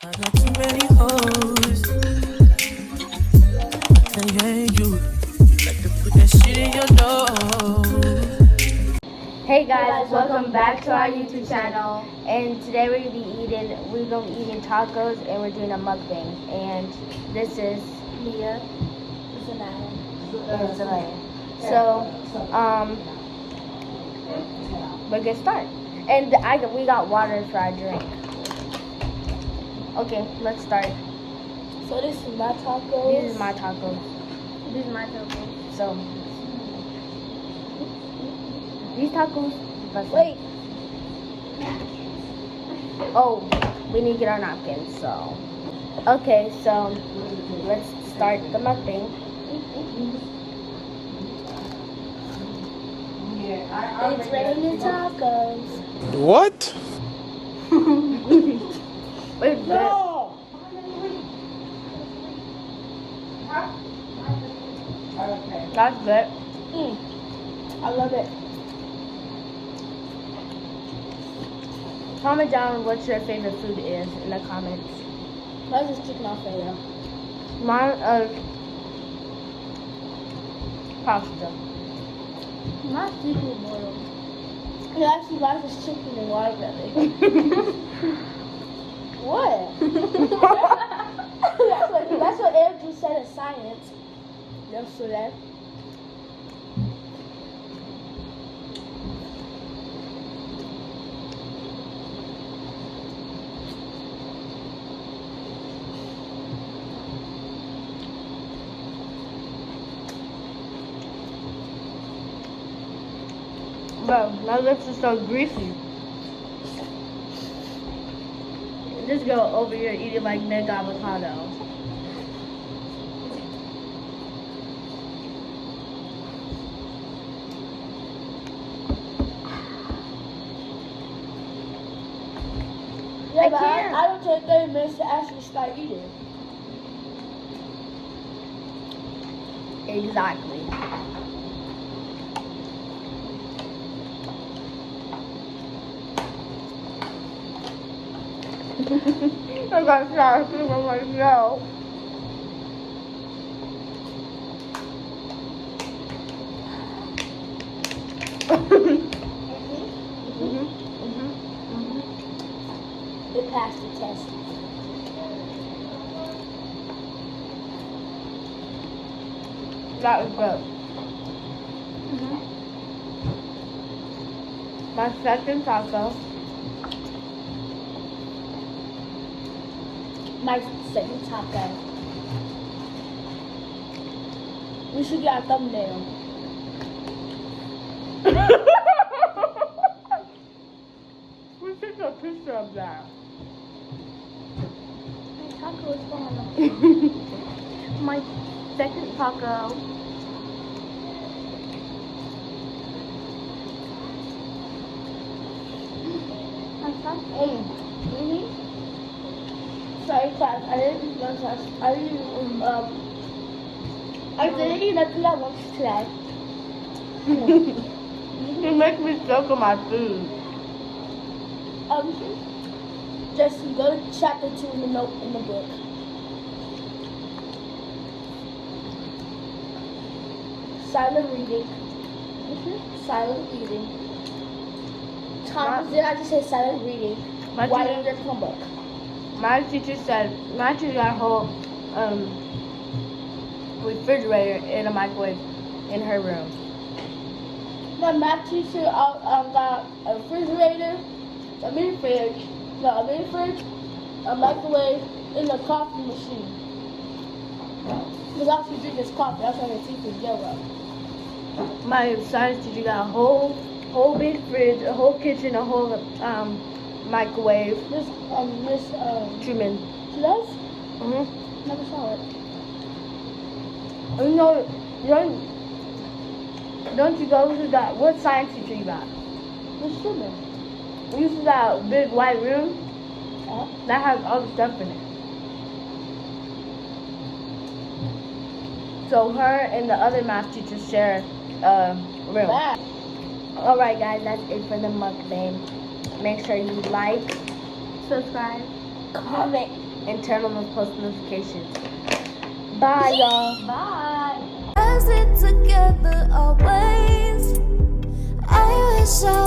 I got too many hoes. Yeah, you like to put that shit in your nose. Hey guys, welcome back to our YouTube channel. And today we're gonna be eating tacos, and we're doing a mukbang. And this is Mia, and Zelaya. So we're gonna start. And we got water for our drink. Okay, let's start. So this is my tacos. These are my tacos. This is my tacos. So these tacos. Wait. Oh, we need to get our napkins. So okay, so let's start the mukbang. It's raining tacos. What? It's good. No. That's good. I love it. Comment down what your favorite food is in the comments. Mine's just chicken Alfredo. Mine is pasta. Mine's seafood boiled. Yeah, actually, mine's just chicken and watermelon. What? that's what Andrew said in science. Never saw that. Bro, my lips are so greasy. This girl over here eating like mega avocado. Yeah, I but can't. I don't take 30 minutes to actually start eating. Exactly. I got sour cream on my nose. It passed the test. That was good. My second taco. My second taco. We should get a thumbnail. We took a picture of that. My taco is gone. My second taco. My taco. Sorry, guys. I didn't eat lunch. I didn't eat nothing at lunch today. You make me choke on my food. Just go to chapter 2 in the note in the book. Silent reading. Silent eating. Tom, did I just say silent reading? My Why teacher- don't you come book? My teacher got a whole refrigerator and a microwave in her room. My math teacher got a refrigerator, a mini fridge, a microwave, and a coffee machine. Because all she drinks is coffee. That's why her teeth is yellow. My science teacher got a whole big fridge, a whole kitchen, a whole microwave. Miss Truman. she does? Mhm. Never saw it. You know, don't you go to that? What science teacher you got? Miss Truman. You see that big white room? Uh-huh. That has all the stuff in it. So her and the other math teachers share a room. Bad. Alright guys, that's it for the mukbang. Make sure you like, Subscribe. Comment. and turn on those post notifications. Bye, y'all. Bye. As it together always. I wish I